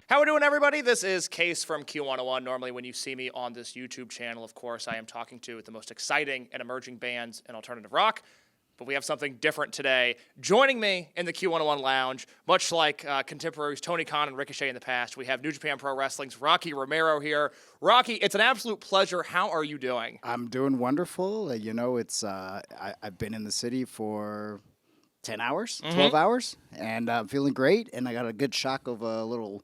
How we doing, everybody? This is Case from Q101. Normally, when you see me on this YouTube channel, of course, I am talking to the most exciting and emerging bands in alternative rock. But we have something different today. Joining me in the Q101 lounge, much like contemporaries Tony Khan and Ricochet in the past, we have New Japan Pro Wrestling's Rocky Romero here. Rocky, it's an absolute pleasure. How are you doing? I'm doing wonderful. It's I've been in the city for 10 hours, 12 hours, and I'm feeling great. And I got a good shock of a little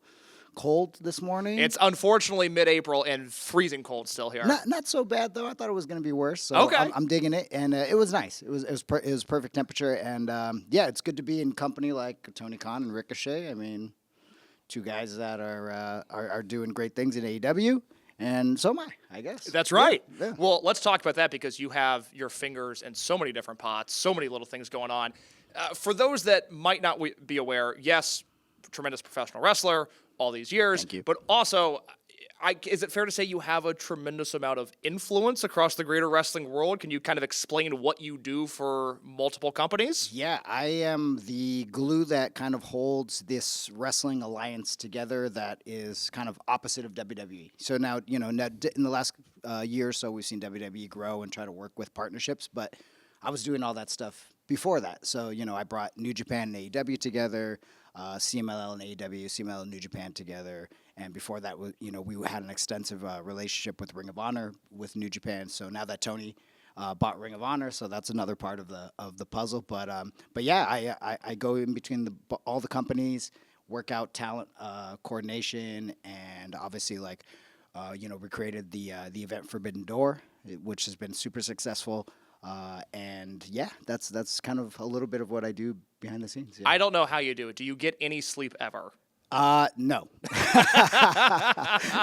cold this morning. It's unfortunately mid-April and freezing cold still here. Not so bad though. I thought it was going to be worse. So okay. I'm digging it, and it was nice. It was perfect temperature, and yeah, it's good to be in company like Tony Khan and Ricochet. I mean, two guys that are doing great things in AEW. And so am I guess. That's right. Yeah. Well, let's talk about that because you have your fingers in so many different pots, so many little things going on. For those that might not be aware, yes, tremendous professional wrestler all these years. Thank you. But also, is it fair to say you have a tremendous amount of influence across the greater wrestling world? Can you kind of explain what you do for multiple companies? Yeah, I am the glue that kind of holds this wrestling alliance together that is kind of opposite of WWE. So now, in the last year or so, we've seen WWE grow and try to work with partnerships, but I was doing all that stuff before that. So, I brought New Japan and AEW together, CMLL and AEW, CMLL and New Japan together. And before that, we had an extensive relationship with Ring of Honor with New Japan. So now that Tony bought Ring of Honor, so that's another part of the puzzle. But yeah, I go in between all the companies, work out talent coordination, and obviously we created the event Forbidden Door, which has been super successful. And yeah, that's kind of a little bit of what I do behind the scenes. Yeah. I don't know how you do it. Do you get any sleep ever? No.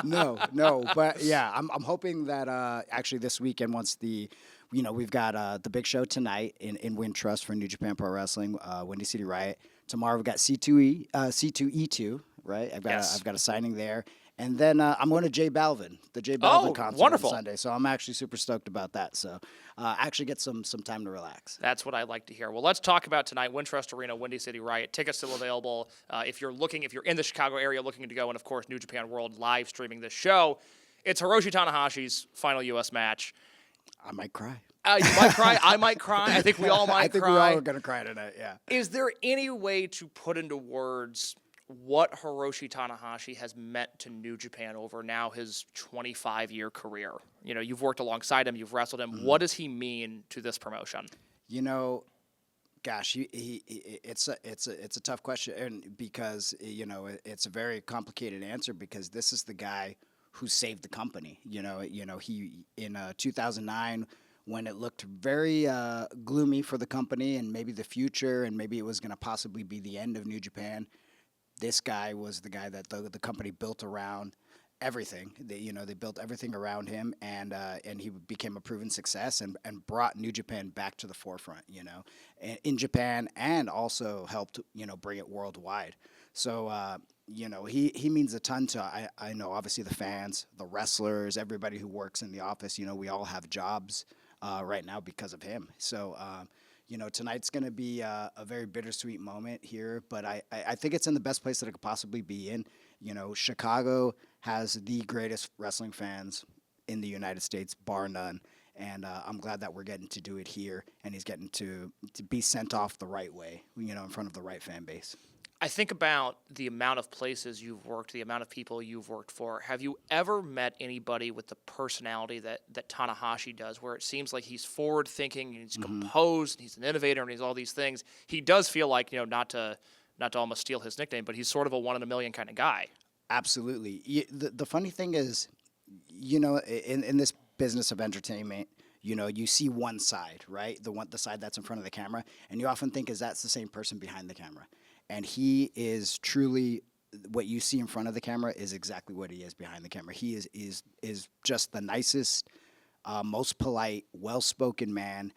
no. But yeah, I'm hoping that actually this weekend, once we've got the big show tonight in Wintrust for New Japan Pro Wrestling, Windy City Riot. Tomorrow we've got C2E2, right? I've got a signing there. And then I'm going to J Balvin, the J Balvin concert wonderful. on Sunday. So I'm actually super stoked about that. So actually get some time to relax. That's what I like to hear. Well, let's talk about tonight. Wintrust Arena, Windy City Riot. Tickets still available. If you're in the Chicago area looking to go, and of course, New Japan World live streaming this show. It's Hiroshi Tanahashi's final U.S. match. I might cry. You might cry. I might cry. I think we all might cry. I think we all are going to cry tonight, yeah. Is there any way to put into words what Hiroshi Tanahashi has meant to New Japan over now his 25-year career? You've worked alongside him, you've wrestled him. Mm-hmm. What does he mean to this promotion? Gosh, it's a tough question because it's a very complicated answer because this is the guy who saved the company. He in 2009 when it looked very gloomy for the company and maybe the future and maybe it was going to possibly be the end of New Japan. This guy was the guy that the company built around everything. They built everything around him, and he became a proven success and brought New Japan back to the forefront. In Japan, and also helped bring it worldwide. So he means a ton to I know obviously the fans, the wrestlers, everybody who works in the office. We all have jobs right now because of him. So. Tonight's going to be a very bittersweet moment here, but I think it's in the best place that it could possibly be in. Chicago has the greatest wrestling fans in the United States, bar none, and I'm glad that we're getting to do it here, and he's getting to be sent off the right way, in front of the right fan base. I think about the amount of places you've worked, the amount of people you've worked for. Have you ever met anybody with the personality that Tanahashi does, where it seems like he's forward-thinking, and he's composed, and he's an innovator, and he's all these things? He does feel like, not to almost steal his nickname, but he's sort of a one-in-a-million kind of guy. Absolutely. The funny thing is, in this business of entertainment, you see one side, right? The side that's in front of the camera, and you often think that's the same person behind the camera. And he is truly what you see in front of the camera is exactly what he is behind the camera. He is just the nicest, most polite, well-spoken man.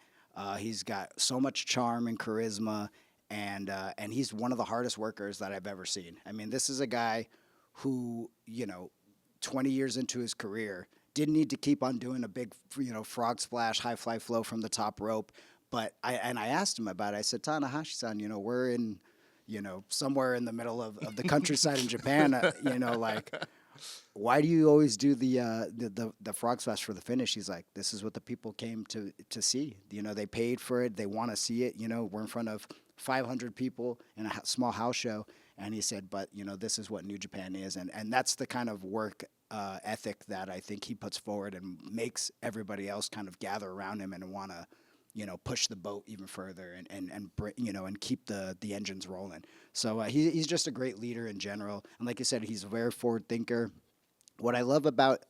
He's got so much charm and charisma, and he's one of the hardest workers that I've ever seen. I mean, this is a guy who, 20 years into his career, didn't need to keep on doing a big, frog splash, high fly flow from the top rope. But I asked him about it. I said, Tanahashi-san, we're in somewhere in the middle of the countryside in Japan, like, why do you always do the Frog Splash for the finish? He's like, this is what the people came to see. They paid for it. They want to see it. We're in front of 500 people in a small house show. And he said, but, this is what New Japan is. And that's the kind of work ethic that I think he puts forward and makes everybody else kind of gather around him and want to, push the boat even further and keep the engines rolling. So he's just a great leader in general. And like you said, he's a very forward thinker. What I love about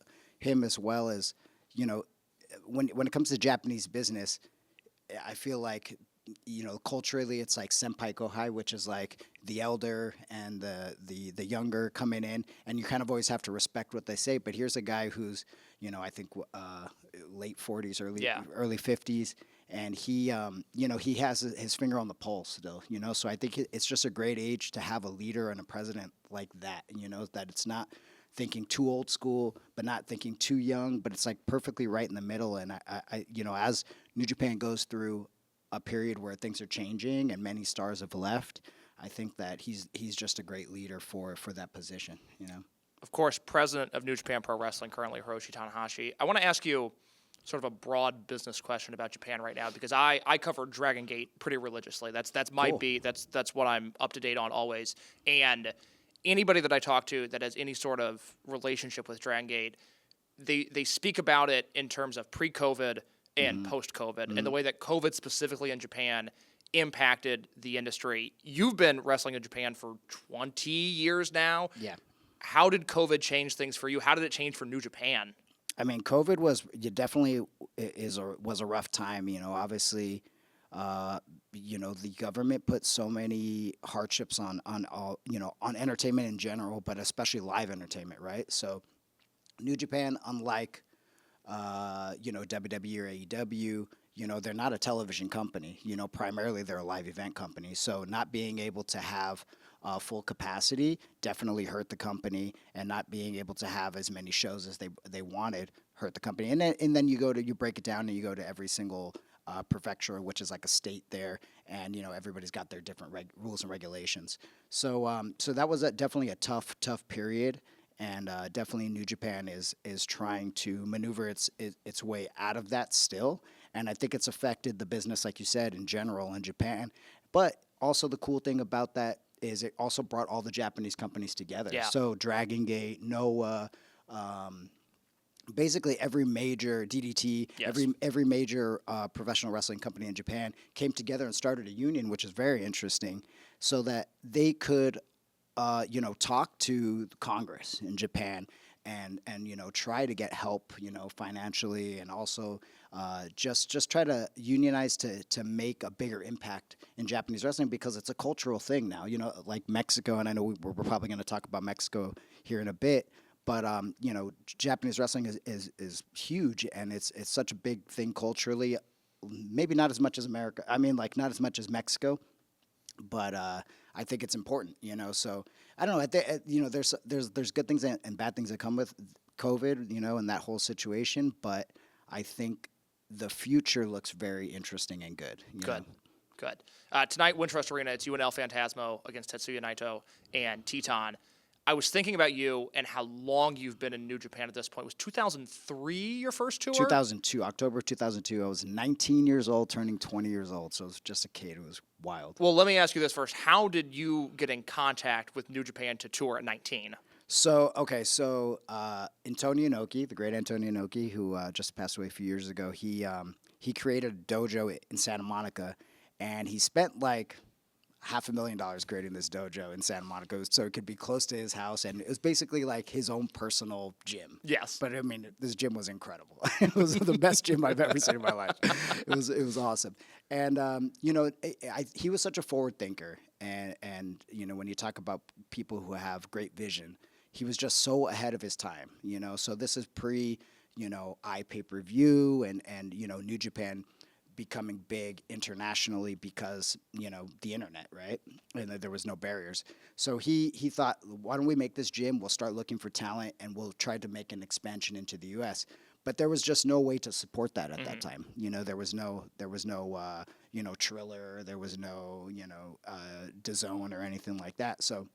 him as well is, when it comes to Japanese business, I feel like, culturally it's like senpai kohai, which is like the elder and the younger coming in, and you kind of always have to respect what they say. But here's a guy who's, I think late 40s, early 50s, and he has his finger on the pulse still, So I think it's just a great age to have a leader and a president like that, that it's not thinking too old school, but not thinking too young, but it's like perfectly right in the middle. And I as New Japan goes through a period where things are changing and many stars have left, I think that he's just a great leader for that position, Of course, president of New Japan Pro Wrestling, currently Hiroshi Tanahashi. I want to ask you sort of a broad business question about Japan right now, because I cover Dragon Gate pretty religiously. That's my Cool. beat. That's what I'm up to date on always. And anybody that I talk to that has any sort of relationship with Dragon Gate, they speak about it in terms of pre-COVID and post-COVID, and the way that COVID specifically in Japan impacted the industry. You've been wrestling in Japan for 20 years now. Yeah. How did COVID change things for you? How did it change for New Japan? I mean, COVID was a rough time. Obviously, the government put so many hardships on all, on entertainment in general, but especially live entertainment, right? So, New Japan, unlike WWE or AEW, they're not a television company. Primarily they're a live event company. So not being able to have full capacity definitely hurt the company, and not being able to have as many shows as they wanted hurt the company. And then you break it down and you go to every single prefecture, which is like a state there, and everybody's got their different rules and regulations. So that was definitely a tough period. And definitely New Japan is trying to maneuver its way out of that still. And I think it's affected the business, like you said, in general in Japan. But also the cool thing about that is it also brought all the Japanese companies together. Yeah. So Dragon Gate, Noah, basically every major DDT, Yes. every major professional wrestling company in Japan came together and started a union, which is very interesting, so that they could talk to Congress in Japan and try to get help, financially, and also just try to unionize to make a bigger impact in Japanese wrestling, because it's a cultural thing now, like Mexico, and I know we're probably going to talk about Mexico here in a bit, but Japanese wrestling is huge, and it's such a big thing culturally, maybe not as much as America. I mean, like, not as much as Mexico, but I think it's important, So I don't know. There's good things and bad things that come with COVID, and that whole situation. But I think the future looks very interesting and good. Good. Tonight, Wintrust Arena, it's UNL Phantasmo against Tetsuya Naito and Teton. I was thinking about you and how long you've been in New Japan at this point. Was 2003 your first tour? 2002, October 2002. I was 19 years old, turning 20 years old, so I was just a kid. It was wild. Well, let me ask you this first. How did you get in contact with New Japan to tour at 19? So Antonio Inoki, the great Antonio Inoki, who just passed away a few years ago, he created a dojo in Santa Monica, and he spent like $500,000 creating this dojo in Santa Monica so it could be close to his house, and it was basically like his own personal gym. Yes. But I mean, this gym was incredible. It was the best gym I've ever seen in my life. It was awesome. And he was such a forward thinker, and when you talk about people who have great vision, he was just so ahead of his time. So this is pre pay-per-view and New Japan becoming big internationally because, the internet, right? And there was no barriers. So he thought, why don't we make this gym? We'll start looking for talent, and we'll try to make an expansion into the U.S. But there was just no way to support that at that time. There was no Triller. There was no, DAZN or anything like that. So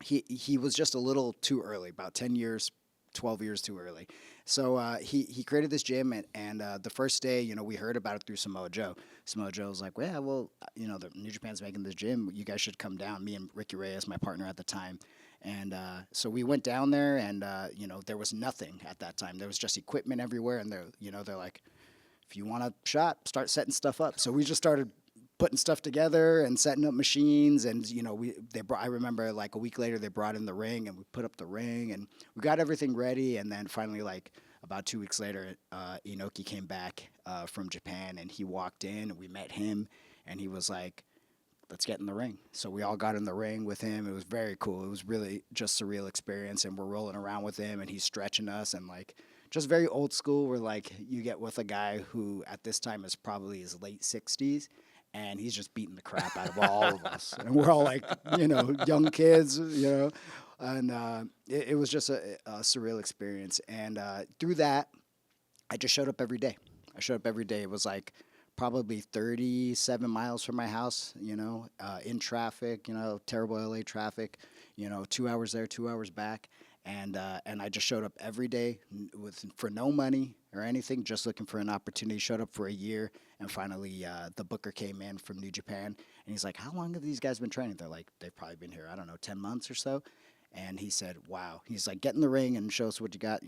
he was just a little too early, about 10 years, 12 years too early. So he created this gym, and the first day, we heard about it through Samoa Joe. Samoa Joe was like, well, the New Japan's making this gym. You guys should come down. Me and Ricky Reyes, my partner at the time. And so we went down there, and, there was nothing at that time. There was just equipment everywhere, and they're like, if you want a shot, start setting stuff up. So we just started putting stuff together and setting up machines, and I remember like a week later they brought in the ring, and we put up the ring, and we got everything ready, and then finally, like about 2 weeks later, Inoki came back from Japan, and he walked in, and we met him, and he was like, let's get in the ring. So we all got in the ring with him. It was very cool. It was really just a surreal experience, and we're rolling around with him, and he's stretching us, and like just very old school, where like you get with a guy who at this time is probably his late 60s, and he's just beating the crap out of all of us. And we're all like, young kids, and it was just a surreal experience. And through that, I just showed up every day. It was like probably 37 miles from my house, in traffic, terrible LA traffic, 2 hours there, 2 hours back. And I just showed up every day for no money or anything, just looking for an opportunity. Showed up for a year, and finally the booker came in from New Japan, and he's like, how long have these guys been training? They're like, they've probably been here, 10 months or so. And he said, wow. He's like, get in the ring and show us what you got.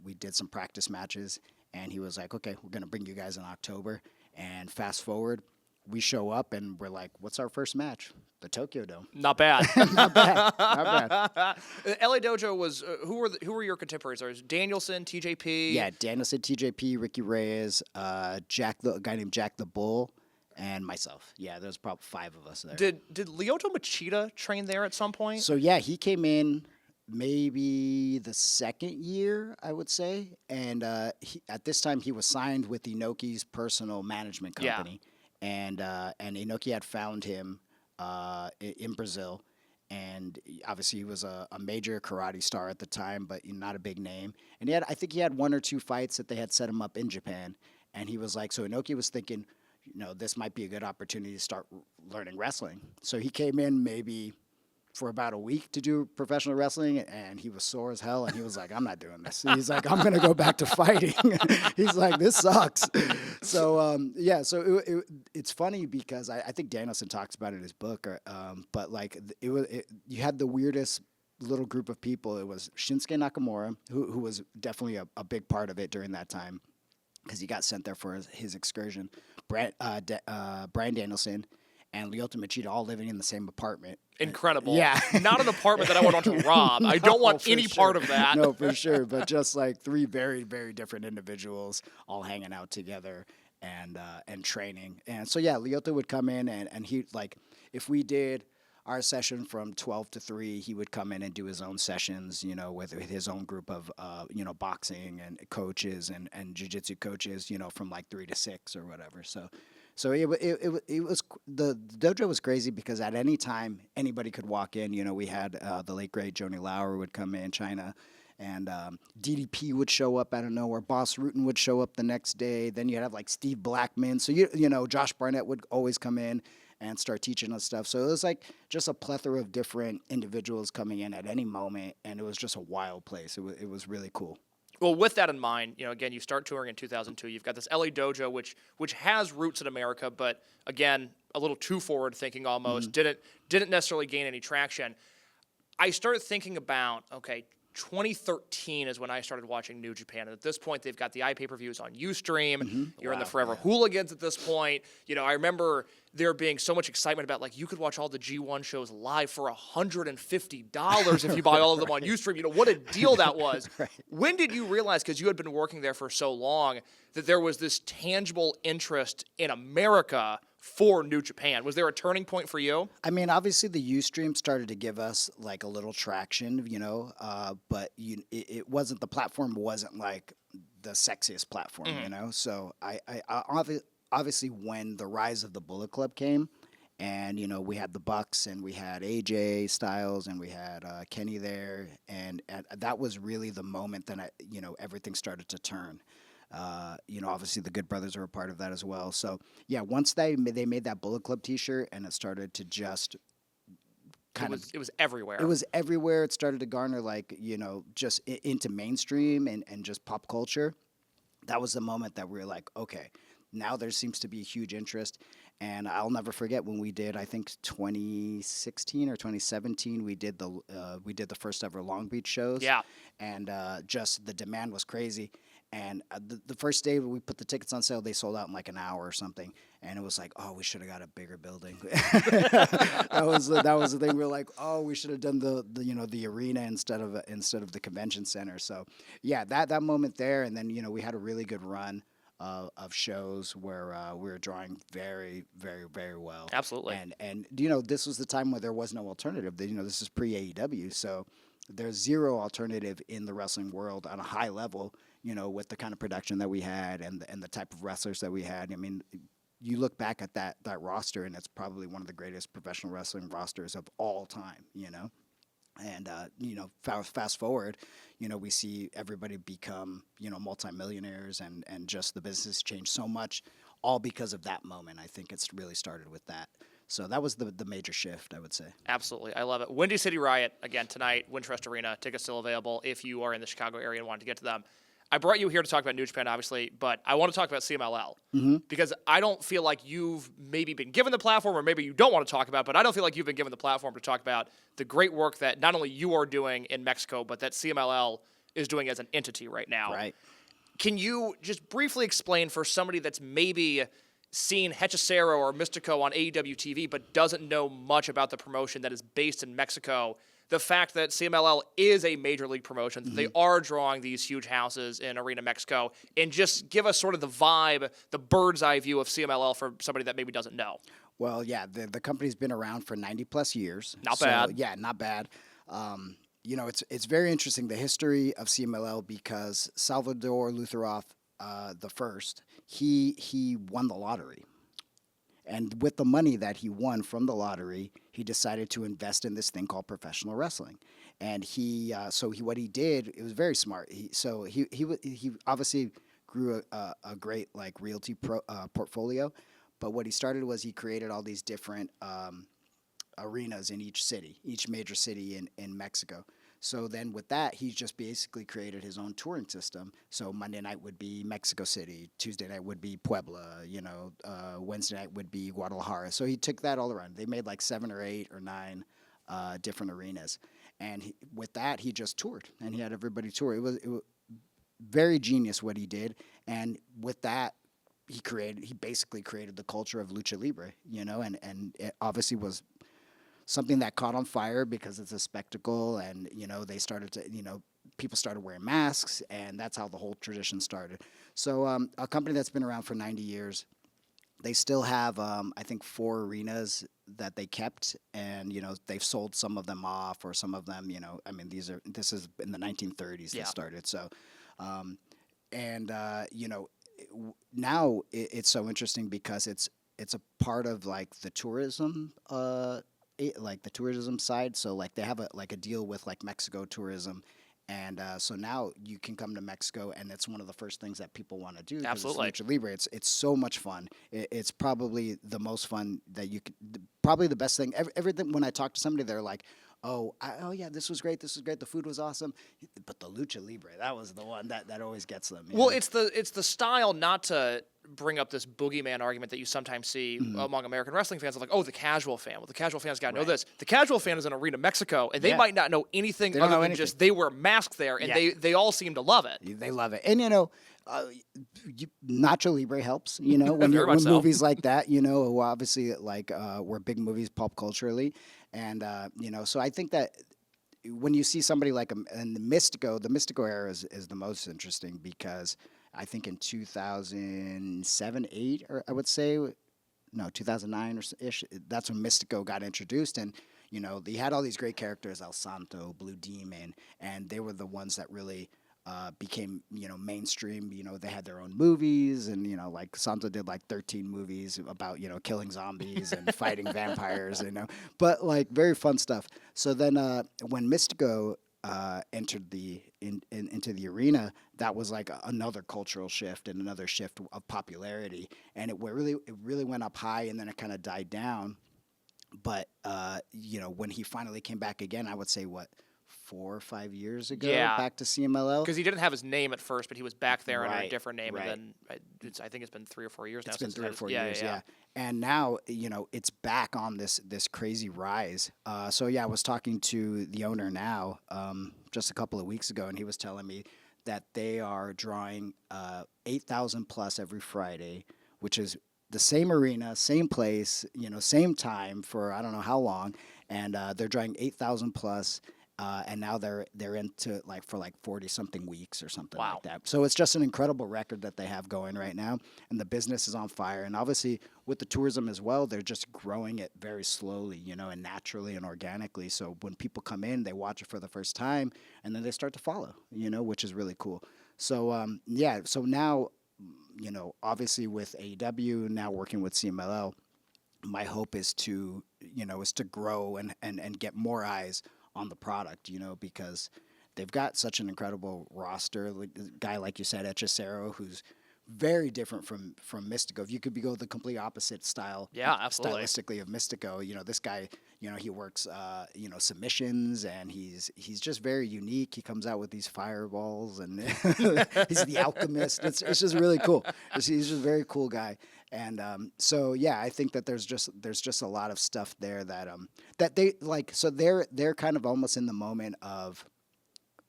We did some practice matches, and he was like, okay, we're going to bring you guys in October. And fast forward, we show up, and we're like, what's our first match? The Tokyo Dome. Not bad. Not bad. LA Dojo was who were your contemporaries? There was Danielson, TJP. Yeah, Danielson, TJP, Ricky Reyes, a guy named Jack the Bull, and myself. Yeah, there's probably 5 of us there. Did Lyoto Machida train there at some point? So yeah, he came in maybe the second year, I would say, and at this time he was signed with Inoki's personal management company, and Inoki had found him in Brazil, and obviously he was a major karate star at the time, but not a big name. And I think he had 1 or 2 fights that they had set him up in Japan, and he was like, so Inoki was thinking, this might be a good opportunity to start learning wrestling. So he came in maybe for about a week to do professional wrestling, and he was sore as hell, and he was like, I'm not doing this. He's like, I'm going to go back to fighting. He's like, this sucks. So, it's funny because I think Danielson talks about it in his book, but like you had the weirdest little group of people. It was Shinsuke Nakamura, who was definitely a big part of it during that time because he got sent there for his excursion. Bryan Danielson and Lyoto Machida all living in the same apartment. Incredible. Yeah. Not an apartment that I would want to rob. No, I don't want any sure. part of that. No, for sure. But just like 3 very, very different individuals all hanging out together and training. And so, yeah, Lyoto would come in and he, like, if we did our session from 12 to 3, he would come in and do his own sessions, with his own group of, boxing and coaches and jiu-jitsu coaches, from like 3 to 6 or whatever. So it was the dojo was crazy because at any time anybody could walk in. We had the late great Joni Lauer would come in, China, and DDP would show up out of nowhere. Boss Rutan would show up the next day. Then you have like Steve Blackman. So Josh Barnett would always come in and start teaching us stuff. So it was like just a plethora of different individuals coming in at any moment, and it was just a wild place. It was really cool. Well, with that in mind, again, you start touring in 2002. You've got this LA Dojo, which has roots in America, but again, a little too forward thinking almost. Mm-hmm. Didn't necessarily gain any traction. I started thinking about, 2013 is when I started watching New Japan. And at this point, they've got the iPay-per-views on Ustream. Mm-hmm. You're in the Forever Hooligans at this point. I remember there being so much excitement about, like, you could watch all the G1 shows live for $150 if you buy all of them on Ustream. What a deal that was. Right. When did you realize, because you had been working there for so long, that there was this tangible interest in America for New Japan? Was there a turning point for you? I mean, obviously the Ustream started to give us like a little traction, but it wasn't, the platform wasn't like the sexiest platform, So I obviously when the rise of the Bullet Club came, and we had the Bucks and we had AJ Styles and we had Kenny there, and that was really the moment that everything started to turn. Obviously the Good Brothers are a part of that as well. So yeah, once they made that Bullet Club T-shirt, and it started to just it was everywhere. It was everywhere. It started to garner just into mainstream and just pop culture. That was the moment that we were like, okay, now there seems to be a huge interest. And I'll never forget when we did, I think 2016 or 2017, we did the first ever Long Beach shows. Yeah. And just the demand was crazy. And the first day we put the tickets on sale, they sold out in like an hour or something. And it was like, oh, we should have got a bigger building. that was the thing. We were like, oh, we should have done the arena instead of the convention center. So yeah, that moment there, and then we had a really good run of shows where we were drawing very, very, very well. Absolutely. And this was the time where there was no alternative. This is pre AEW, so there's zero alternative in the wrestling world on a high level. With the kind of production that we had and the type of wrestlers that we had. I mean, you look back at that roster, and it's probably one of the greatest professional wrestling rosters of all time. And fast forward, we see everybody become multimillionaires, and just the business changed so much, all because of that moment. I think it's really started with that. So that was the major shift, I would say. Absolutely. I love it. Windy City Riot, again, tonight, Wintrust Arena. Tickets still available if you are in the Chicago area and want to get to them. I brought you here to talk about New Japan, obviously, but I want to talk about CMLL because I don't feel like you've maybe been given the platform, or maybe you don't want to talk about, but I don't feel like you've been given the platform to talk about the great work that not only you are doing in Mexico, but that CMLL is doing as an entity right now. Right. Can you just briefly explain for somebody that's maybe seen Hechicero or Mistico on AEW TV but doesn't know much about the promotion that is based in Mexico, the fact that CMLL is a major league promotion, that they are drawing these huge houses in Arena Mexico, and just give us sort of the vibe, the bird's eye view of CMLL for somebody that maybe doesn't know. Well, yeah, the company's been around for 90 plus years. Not bad. Yeah, not bad. It's very interesting, the history of CMLL, because Salvador Lutheroff, the first, he won the lottery. And with the money that he won from the lottery, he decided to invest in this thing called professional wrestling. And what he did, it was very smart. He obviously grew a great realty portfolio, but what he started was he created all these different arenas in each major city in Mexico. So then with that, he just basically created his own touring system. So Monday night would be Mexico City, Tuesday night would be Puebla, Wednesday night would be Guadalajara. So he took that all around. They made like 7 or 8 or 9 different arenas. And with that, he just toured, and he had everybody tour. It was very genius what he did. And with that, he basically created the culture of Lucha Libre, and it obviously was something that caught on fire because it's a spectacle, and they started to people started wearing masks, and that's how the whole tradition started. So a company that's been around for 90 years, they still have I think 4 arenas that they kept, and they've sold some of them off, or some of them this is in the 1930s they started. So now it's so interesting because it's a part of the tourism the tourism side. So they have a deal with Mexico Tourism, and so now you can come to Mexico, and it's one of the first things that people want to do. Absolutely. It's Lucha Libre. It's so much fun. It's probably the most fun that you could, probably the best thing. Everything, when I talk to somebody, they're like, oh yeah, this was great, the food was awesome, but the Lucha Libre, that was the one that always gets them. Well, it's the style, not to bring up this boogeyman argument that you sometimes see among American wrestling fans of the casual fan. Well, the casual fan's got to know this. The casual fan is in Arena Mexico, and they might not know anything other than just they wear masks there, and they all seem to love it. They love it. And, Nacho Libre helps, when movies like that, who obviously were big movies pop culturally. And, so I think that when you see somebody and the Mistico era is the most interesting, because I think in 2007, 8, or I would say, no, 2009 or ish, that's when Mistico got introduced. And, they had all these great characters, El Santo, Blue Demon, and they were the ones that really became, mainstream. They had their own movies, and, Santo did 13 movies about, killing zombies and fighting vampires, but very fun stuff. So then when Mistico entered into the arena, that was like another cultural shift and another shift of popularity, and it really went up high, and then it kind of died down. But when he finally came back again, I would say 4 or 5 years ago, Yeah. back to CMLL. Because he didn't have his name at first, but he was back there under a Right, different name. right. And then I think it's been 3 or 4 years now. It's been since 3 or that- 4 years, yeah. And now, it's back on this crazy rise. So yeah, I was talking to the owner now, just a couple of weeks ago, and he was telling me that they are drawing 8,000 plus every Friday, which is the same arena, same place, same time for I don't know how long, and they're drawing 8,000 plus. And now they're into for 40 something weeks or something Wow. like that. So it's just an incredible record that they have going right now, and the business is on fire. And obviously with the tourism as well, they're just growing it very slowly, and naturally and organically. So when people come in, they watch it for the first time, and then they start to follow, which is really cool. So so now, obviously with AEW, now working with CMLL, my hope is to grow and get more eyes on the product, because they've got such an incredible roster. Like, a guy like you said, Hechicero, who's very different from Mistico. If you could go the complete opposite style, Yeah, absolutely. stylistically of Mistico, this guy, he works, submissions, and he's just very unique. He comes out with these fireballs, and he's the alchemist. It's just really cool. He's just a very cool guy. And so yeah, I think that there's just a lot of stuff there that they like. So they're kind of almost in the moment of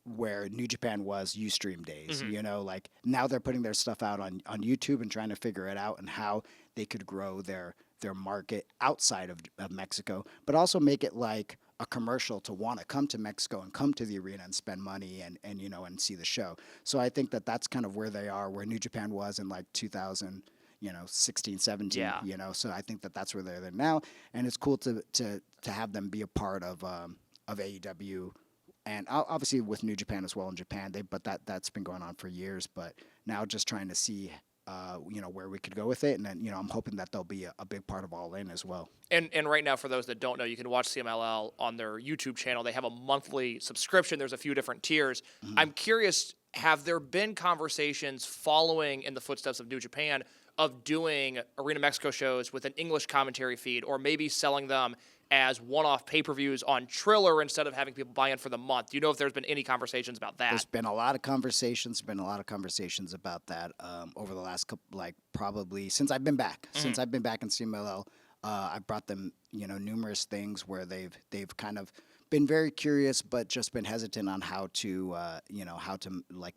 where New Japan was Ustream days. Like now they're putting their stuff out on YouTube and trying to figure it out and how they could grow their market outside of Mexico, but also make it like a commercial to want to come to Mexico and come to the arena and spend money and see the show. So I think that that's kind of where they are, where New Japan was in 2016, 17, Yeah. So I think that that's where they're there now, and it's cool to have them be a part of AEW, and obviously with New Japan as well in Japan. But that's been going on for years. But now just trying to see, where we could go with it, and then I'm hoping that they'll be a big part of All In as well. And right now, for those that don't know, you can watch CMLL on their YouTube channel. They have a monthly subscription. There's a few different tiers. Mm-hmm. I'm curious, have there been conversations following in the footsteps of New Japan of doing Arena Mexico shows with an English commentary feed, or maybe selling them as one-off pay-per-views on Triller instead of having people buy in for the month? Do you know if there's been any conversations about that? There's been a lot of conversations. About that over the last couple, probably since I've been back. Mm-hmm. Since I've been back in CMLL, I've brought them, numerous things where they've kind of been very curious, but just been hesitant on how to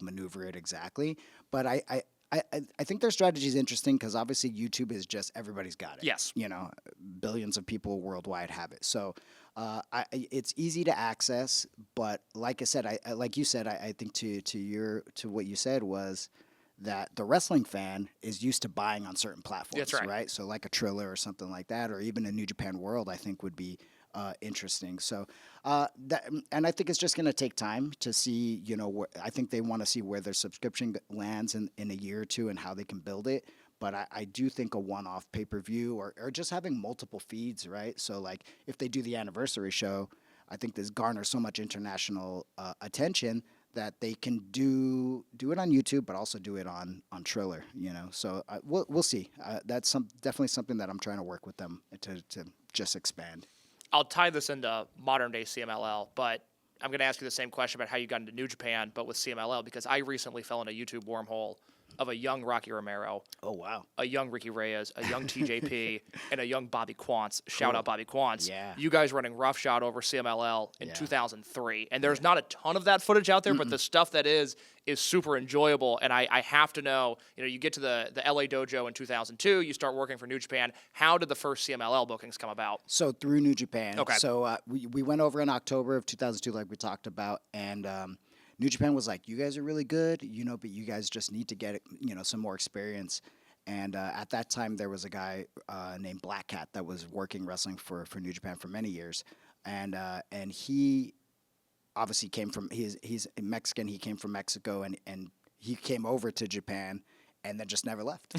maneuver it exactly. But I think their strategy is interesting because obviously YouTube is just everybody's got it. Yes. Billions of people worldwide have it. So it's easy to access, but like I said, I think to what you said was that the wrestling fan is used to buying on certain platforms. That's right. So like a Triller or something like that, or even a New Japan World, I think would be interesting. So and I think it's just going to take time to see, I think they want to see where their subscription lands in a year or two and how they can build it. But I do think a one-off pay-per-view or just having multiple feeds, right? So if they do the anniversary show, I think this garners so much international attention that they can do it on YouTube, but also do it on Triller, So we'll see. That's definitely something that I'm trying to work with them to just expand. I'll tie this into modern-day CMLL, but I'm going to ask you the same question about how you got into New Japan, but with CMLL, because I recently fell in a YouTube wormhole of a young Rocky Romero, Oh, wow. a young Ricky Reyes, a young TJP, and a young Bobby Quance. Shout out Bobby Quance. Yeah. You guys running roughshod over CMLL in Yeah. 2003. And there's not a ton of that footage out there, but the stuff that is super enjoyable. And I have to know, you get to the LA Dojo in 2002, you start working for New Japan. How did the first CMLL bookings come about? So through New Japan. Okay. So we went over in October of 2002, like we talked about, and New Japan was like, "You guys are really good, but you guys just need to get some more experience." And at that time, there was a guy named Black Cat that was working wrestling for New Japan for many years, and he obviously came from he's Mexican. He came from Mexico, and he came over to Japan and then just never left.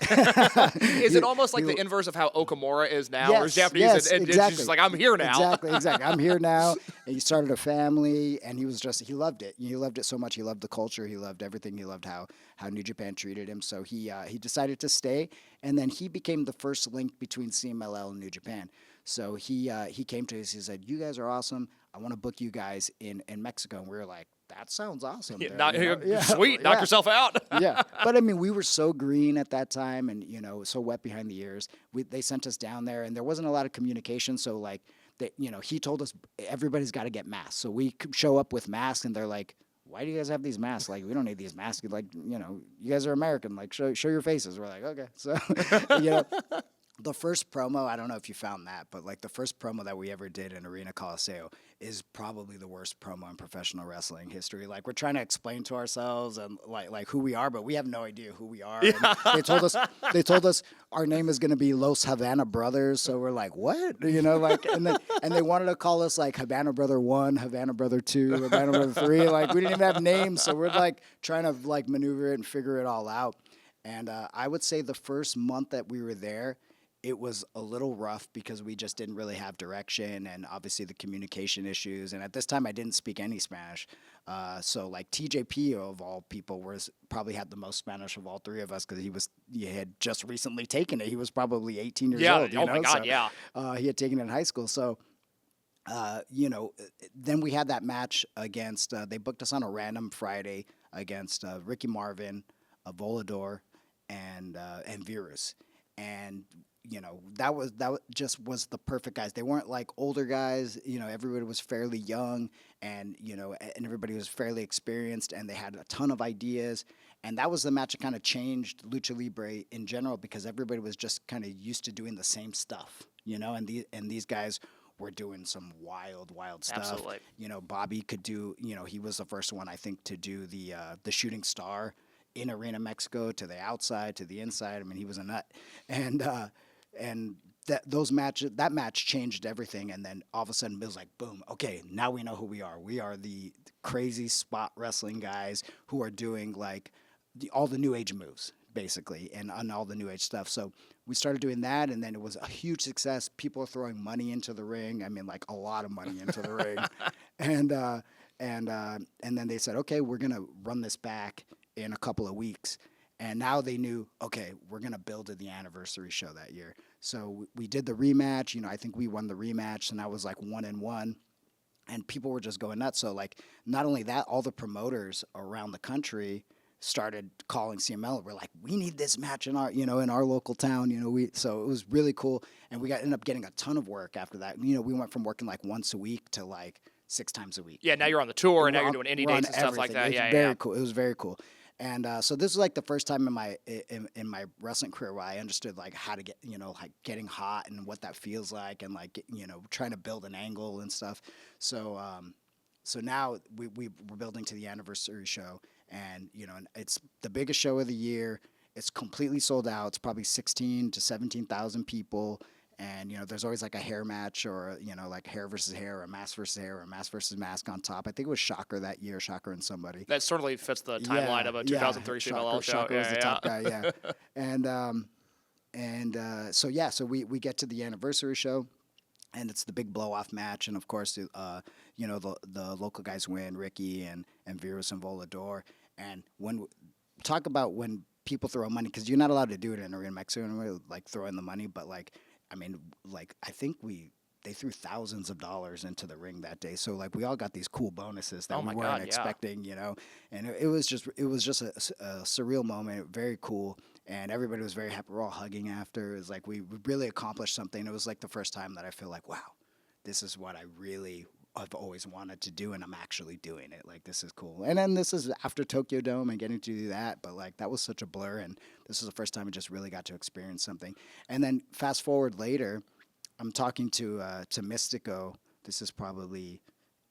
Is it almost like the inverse of how Okamura is now? Yes, or is Japanese yes, and exactly. it's just like, I'm here now. Exactly. I'm here now. And he started a family, and he loved it. He loved it so much. He loved the culture. He loved everything. He loved how New Japan treated him. So he decided to stay, and then he became the first link between CMLL and New Japan. So he came to us. He said, "You guys are awesome. I want to book you guys in Mexico." And we were like, "That sounds awesome." Sweet, knock yourself out. Yeah, but I mean, we were so green at that time, and so wet behind the ears. They sent us down there, and there wasn't a lot of communication. So like, he told us everybody's got to get masks. So we show up with masks, and they're like, "Why do you guys have these masks? Like, we don't need these masks. Like, you guys are American. Like, show your faces." We're like, "Okay." So, the first promo, I don't know if you found that, but like the first promo that we ever did in Arena Coliseo is probably the worst promo in professional wrestling history. Like, we're trying to explain to ourselves and like who we are, but we have no idea who we are. Yeah. They told us our name is going to be Los Havana Brothers. So we're like, what? And they wanted to call us like Havana Brother 1, Havana Brother 2, Havana Brother 3. Like, we didn't even have names. So we're like trying to like maneuver it and figure it all out. And I would say the first month that we were there, it was a little rough because we just didn't really have direction, and obviously the communication issues. And at this time, I didn't speak any Spanish. So like TJP of all people probably had the most Spanish of all three of us because he had just recently taken it. He was probably 18 years old. Oh my God, so, yeah. He had taken it in high school. So, then we had that match against. They booked us on a random Friday against Ricky Marvin, Volador, and Virus, and that just was the perfect guys. They weren't like older guys. Everybody was fairly young, and and everybody was fairly experienced, and they had a ton of ideas. And that was the match that kind of changed Lucha Libre in general because everybody was just kind of used to doing the same stuff, And these guys were doing some wild stuff. Absolutely. Bobby could do. He was the first one I think to do the shooting star in Arena Mexico, to the outside, to the inside. I mean, he was a nut, and that match changed everything. And then all of a sudden, Bill's like, boom, okay, now we know who we are. We are the crazy spot wrestling guys who are doing like all the new age moves, basically, and on all the new age stuff. So we started doing that, and then it was a huge success. People are throwing money into the ring. I mean, like a lot of money into the ring, and then they said, okay, we're gonna run this back in a couple of weeks. And now they knew, okay, we're going to build to the anniversary show that year. So we did the rematch. I think we won the rematch, and I was like 1-1. And people were just going nuts. So, like, not only that, all the promoters around the country started calling CML. We're like, we need this match in our, in our local town. So it was really cool. And we ended up getting a ton of work after that. We went from working like once a week to like 6 times a week. Yeah, now you're on the tour, and now you're doing indie dates and stuff like that. It's very cool. It was very cool. And so this was like the first time in my wrestling career where I understood like how to get like getting hot and what that feels like, and like trying to build an angle and stuff. So now we're building to the anniversary show, and and it's the biggest show of the year. It's completely sold out. It's probably 16 to 17,000 people. And, there's always like a hair match or, like hair versus hair or a mask versus hair or a mask versus mask on top. I think it was Shocker that year, Shocker and somebody. That certainly fits the timeline of a 2003 CMLL show. Shocker was the top guy, yeah. So we get to the anniversary show, and it's the big blow-off match. And, of course, the local guys win, Ricky and Virus and Volador. And talk about when people throw money, because you're not allowed to do it in Arena Mexico, like throw in the money, but like, I mean, like, I think they threw thousands of dollars into the ring that day. So, like, we all got these cool bonuses that we weren't expecting, And it was just a surreal moment, very cool. And everybody was very happy. We're all hugging after. It was like we really accomplished something. It was like the first time that I feel like, wow, this is what I've always wanted to do, and I'm actually doing it. Like, this is cool. And then this is after Tokyo Dome and getting to do that, but like that was such a blur, and this is the first time I just really got to experience something. And then fast forward later, I'm talking to Mistico. This is probably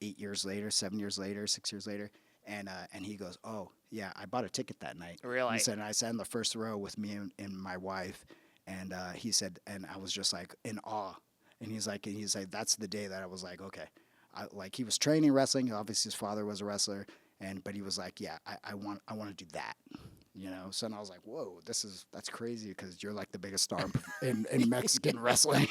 8 years later, 7 years later, 6 years later, and he goes, "Oh yeah, I bought a ticket that night." Really? He said, and I sat in the first row with me and my wife, and he said, and I was just like in awe. And he's like, that's the day that I was like, okay. Like, he was training wrestling. Obviously, his father was a wrestler, but he was like, "Yeah, I want to do that." you know. So and I was like, whoa, that's crazy because you're like the biggest star in Mexican wrestling,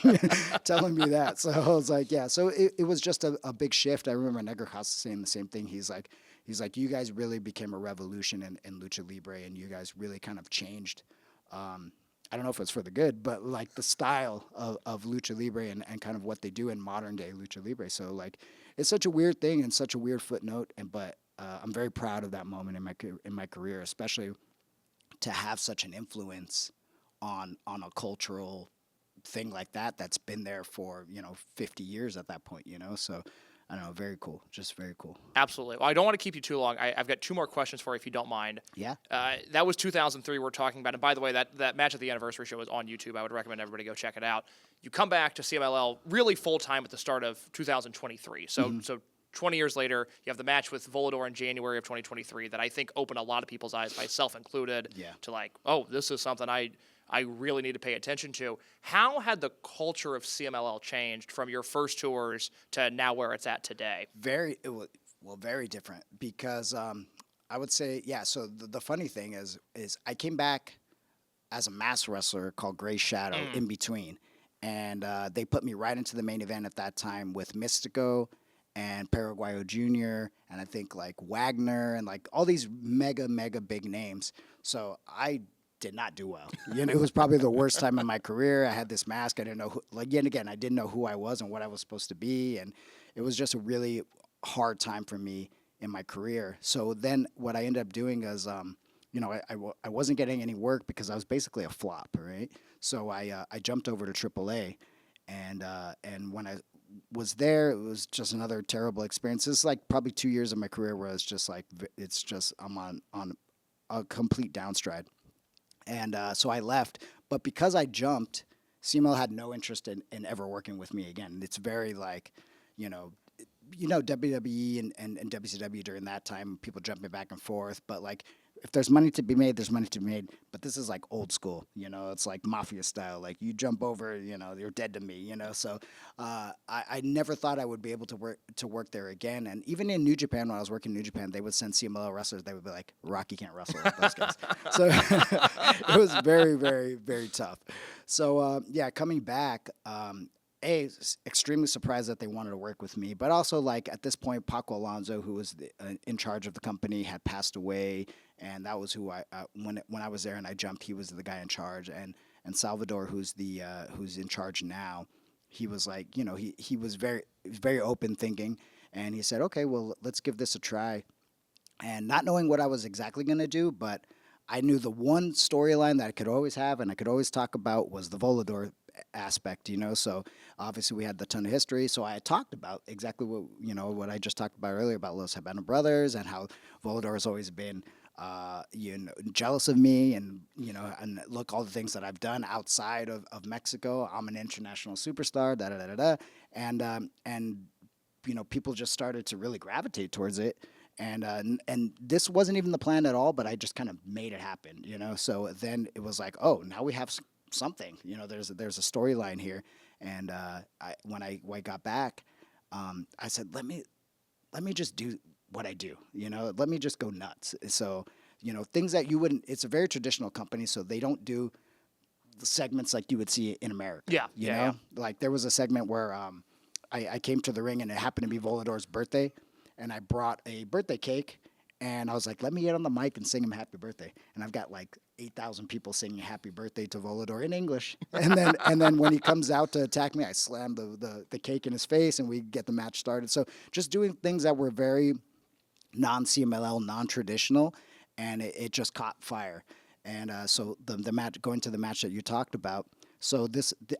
telling me that. So I was like, yeah. So it was just a big shift. I remember Negro House saying the same thing. He's like, you guys really became a revolution in Lucha Libre, and you guys really kind of changed. I don't know if it's for the good, but like the style of Lucha Libre and kind of what they do in modern day Lucha Libre. So like, it's such a weird thing and such a weird footnote. But I'm very proud of that moment in my career, especially to have such an influence on a cultural thing like that that's been there for 50 years at that point. So I don't know, very cool, just very cool. Absolutely. Well, I don't want to keep you too long. I've got two more questions for you if you don't mind. Yeah. That was 2003 we're talking about. And by the way, that match at the anniversary show is on YouTube. I would recommend everybody go check it out. You come back to CMLL really full-time at the start of 2023. So 20 years later, you have the match with Volador in January of 2023 that I think opened a lot of people's eyes, myself included, to like, oh, this is something I really need to pay attention to. How had the culture of CMLL changed from your first tours to now where it's at today? Very different because I would say, yeah. So the funny thing is I came back as a mass wrestler called Gray Shadow in between, and they put me right into the main event at that time with Mistico and Paraguayo Jr. and I think like Wagner and like all these mega big names. So I did not do well. It was probably the worst time in my career. I had this mask. I didn't know I didn't know who I was and what I was supposed to be. And it was just a really hard time for me in my career. So then what I ended up doing is, I wasn't getting any work because I was basically a flop, right? So I jumped over to AAA and when I was there, it was just another terrible experience. It's like probably 2 years of my career where it's just like, I'm on a complete downstride. And so I left. But because I jumped, CML had no interest in ever working with me again. It's very like, WWE and WCW during that time, people jumping back and forth. But like, if there's money to be made, there's money to be made. But this is like old school, it's like mafia style. Like you jump over, you're dead to me, So I never thought I would be able to work there again. And even in New Japan, when I was working in New Japan, they would send CMLL wrestlers. They would be like, Rocky can't wrestle like those guys. So it was very, very, very tough. So coming back. Extremely surprised that they wanted to work with me, but also like at this point, Paco Alonso, who was in charge of the company, had passed away, and that was who when I was there and I jumped, he was the guy in charge, and Salvador, who's in charge now, he was like, he was very open thinking, and he said, okay, well, let's give this a try, and not knowing what I was exactly going to do, but I knew the one storyline that I could always have and I could always talk about was the Volador aspect, So obviously we had the ton of history. So I had talked about exactly what I just talked about earlier about Los Habana brothers and how Volador has always been, jealous of me and look, all the things that I've done outside of Mexico. I'm an international superstar, and people just started to really gravitate towards it. And this wasn't even the plan at all, but I just kind of made it happen, So then it was like, oh, now we have something, there's a storyline here. And when I got back, I said, let me just do what I do, let me just go nuts. So, things that you wouldn't. It's a very traditional company, so they don't do the segments like you would see in America. Yeah. Like there was a segment where I came to the ring and it happened to be Volador's birthday. And I brought a birthday cake, and I was like, let me get on the mic and sing him happy birthday. And I've got like 8,000 people singing happy birthday to Volador in English. And then when he comes out to attack me, I slam the cake in his face, and we get the match started. So just doing things that were very non-CMLL, non-traditional, and it just caught fire. And so the match, going to the match that you talked about, so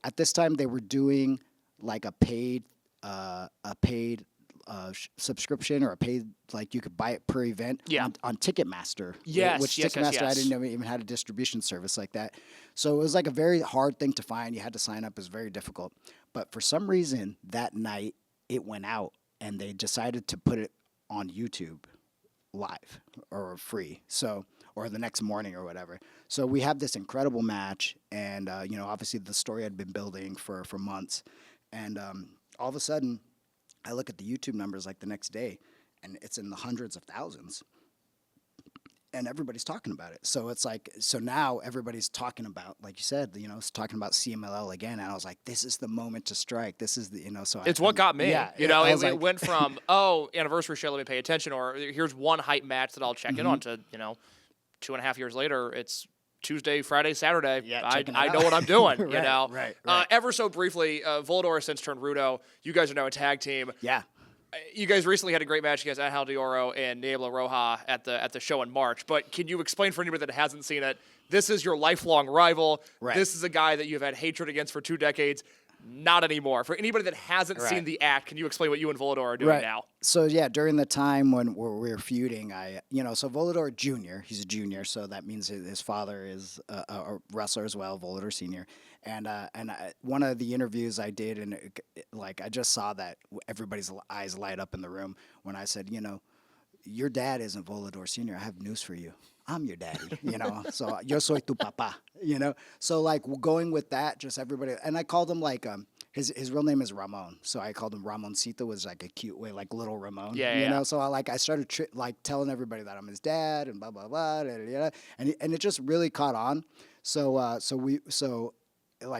at this time they were doing like a paid subscription or a paid, like you could buy it per event on Ticketmaster. Yes, which yes, Ticketmaster, yes. I didn't know even had a distribution service like that. So it was like a very hard thing to find. You had to sign up. It was very difficult. But for some reason that night it went out and they decided to put it on YouTube live or free. So, or the next morning or whatever. So we have this incredible match, and obviously the story had been building for months, and all of a sudden I look at the YouTube numbers like the next day, and it's in the hundreds of thousands. and everybody's talking about it. So it's like, so now everybody's talking about, like you said, it's talking about CMLL again. And I was like, this is the moment to strike. This is the, so it's what got me. Yeah, It went from, anniversary show, let me pay attention, or here's one hype match that I'll check in on, to, 2.5 years later, it's Tuesday, Friday, Saturday. Yeah, I know what I'm doing, Right. Ever so briefly, Volador has since turned Rudo. You guys are now a tag team. Yeah. You guys recently had a great match against Angel de Oro and Niebla Roja at the show in March. But can you explain for anybody that hasn't seen it? This is your lifelong rival. Right. This is a guy that you've had hatred against for 2 decades. Not anymore. For anybody that hasn't seen the act, can you explain what you and Volador are doing now? So yeah, during the time when we were feuding, so Volador Jr. He's a junior, so that means his father is a wrestler as well, Volador Sr. And one of the interviews I did, and I just saw that everybody's eyes light up in the room when I said, your dad isn't Volador Sr. I have news for you. I'm your daddy, so yo soy tu papá, So going with that, just everybody, and I called him his real name is Ramon, so I called him Ramoncito, was like a cute way, like little Ramon, Yeah. So I started telling everybody that I'm his dad and blah blah blah, and it just really caught on. So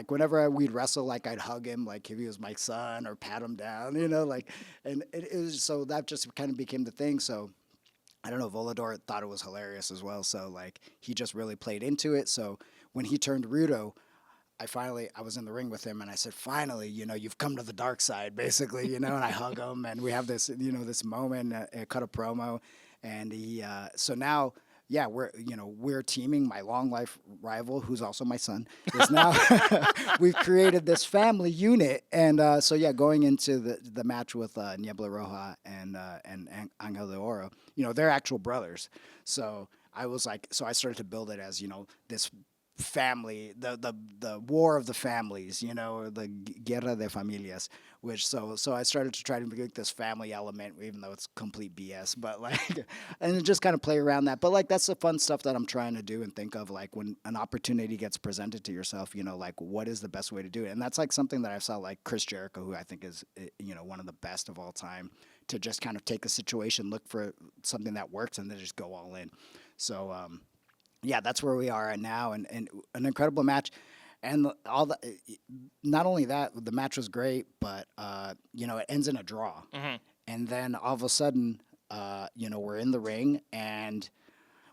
whenever we'd wrestle, I'd hug him if he was my son or pat him down, and it was, so that just kind of became the thing. So I don't know, Volador thought it was hilarious as well. So he just really played into it. So when he turned Rudo, I was in the ring with him and I said, finally, you've come to the dark side, basically, and I hug him and we have this, this moment, cut a promo, and so now, yeah, we're teaming. My long life rival, who's also my son, is now, we've created this family unit. And so, yeah, going into the match with Niebla Roja and Angel de Oro, they're actual brothers. So I I started to build it as, this family, the war of the families, or the guerra de familias, which so I started to try to make this family element, even though it's complete BS, but and just kind of play around that. But that's the fun stuff that I'm trying to do and think of, when an opportunity gets presented to yourself, what is the best way to do it? And that's something that I saw Chris Jericho, who I think is, one of the best of all time, to just kind of take a situation, look for something that works, and then just go all in. So, yeah, that's where we are at now, and an incredible match, and not only that, the match was great, but it ends in a draw, and then all of a sudden, we're in the ring and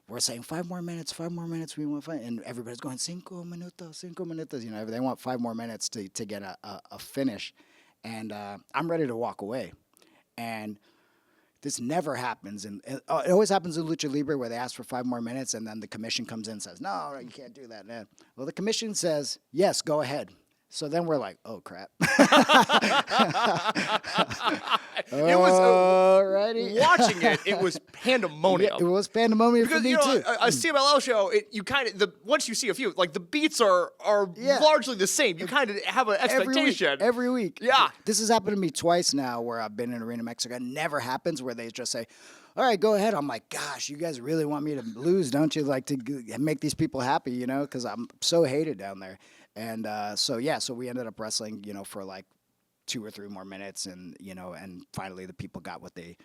we're saying 5 more minutes, we want 5, and everybody's going 5 minutos, they want 5 more minutes to get a finish, and I'm ready to walk away, and this never happens, and it always happens in Lucha Libre where they ask for 5 more minutes, and then the commission comes in and says, no, you can't do that. Well, the commission says, yes, go ahead. So then we're like, oh, crap. It was alrighty. Watching it was pandemonium. Yeah, it was pandemonium for me too. A CMLL show, once you see a few, the beats are largely the same. You kind of have an expectation every week. Yeah, this has happened to me twice now, where I've been in Arena Mexico. It never happens where they just say, all right, go ahead. I'm like, gosh, you guys really want me to lose, don't you? To make these people happy, because I'm so hated down there. And so we ended up wrestling, for 2 or 3 more minutes, and and finally the people got what they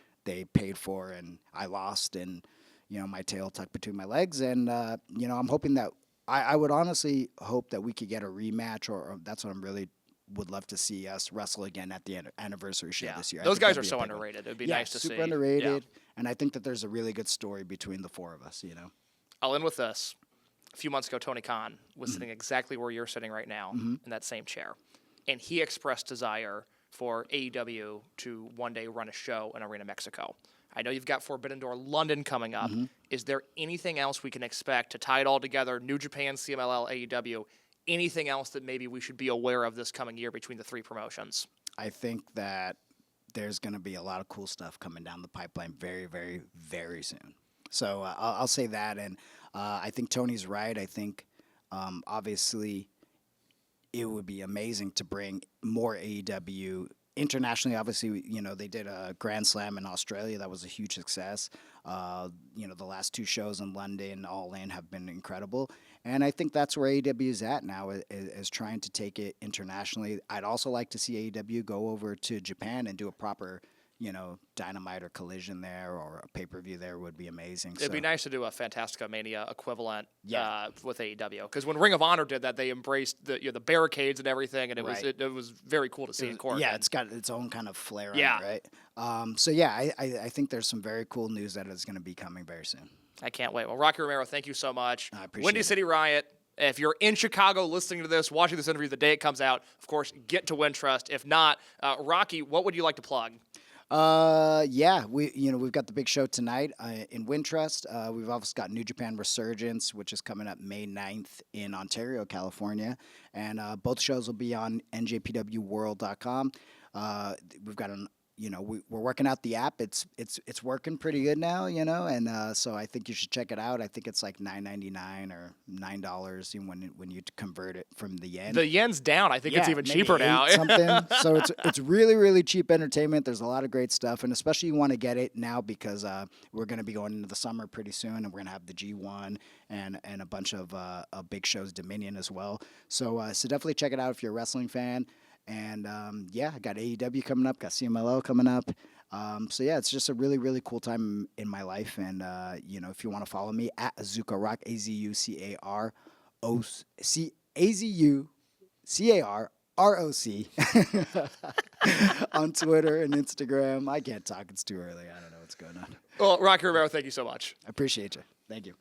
paid for, and I lost, and my tail tucked between my legs, and I'm hoping that I would honestly hope that we could get a rematch, or that's what I'm really would love to see us wrestle again at the anniversary show this year. Those guys are so underrated. It'd be nice to see. Super underrated, and I think that there's a really good story between the 4 of us. I'll end with this. A few months ago, Tony Khan was sitting exactly where you're sitting right now, in that same chair. And he expressed desire for AEW to one day run a show in Arena Mexico. I know you've got Forbidden Door London coming up. Is there anything else we can expect to tie it all together, New Japan, CMLL, AEW, anything else that maybe we should be aware of this coming year between the 3 promotions? I think that there's going to be a lot of cool stuff coming down the pipeline very, very, very soon. So I'll say that, and I think Tony's right. I think, obviously, it would be amazing to bring more AEW internationally. Obviously, they did a Grand Slam in Australia. That was a huge success. The last 2 shows in London, All In, have been incredible. And I think that's where AEW is at now, is trying to take it internationally. I'd also like to see AEW go over to Japan and do a proper Dynamite or Collision there or a pay-per-view there would be amazing. It'd be nice to do a Fantastica Mania equivalent with AEW, because when Ring of Honor did that, they embraced the barricades and everything, and it was very cool to see in court. Yeah, it's got its own kind of flair Yeah. on it, right? So yeah, I think there's some very cool news that is going to be coming very soon. I can't wait. Well, Rocky Romero, thank you so much. I appreciate Windy it. City Riot. If you're in Chicago listening to this, watching this interview the day it comes out, of course, get to Wintrust. If not, Rocky, what would you like to plug? Yeah, we've got the big show tonight in Wintrust. We've also got New Japan Resurgence, which is coming up May 9th in Ontario, California. And both shows will be on NJPWWorld.com. We've got we're working out the app. It's working pretty good now, and so I think you should check it out. I think it's like $9.99 or $9 when you convert it from the yen. The yen's down. I think it's even maybe cheaper now. something. So it's really, really cheap entertainment. There's a lot of great stuff, and especially you want to get it now because we're going to be going into the summer pretty soon, and we're going to have the G1 and a bunch of big shows, Dominion as well. So definitely check it out if you're a wrestling fan. And, I got AEW coming up, got CMLL coming up. It's just a really, really cool time in my life. And, if you want to follow me at Azuka Rock, AZUCAROC on Twitter and Instagram. I can't talk. It's too early. I don't know what's going on. Well, Rocky Romero, thank you so much. I appreciate you. Thank you.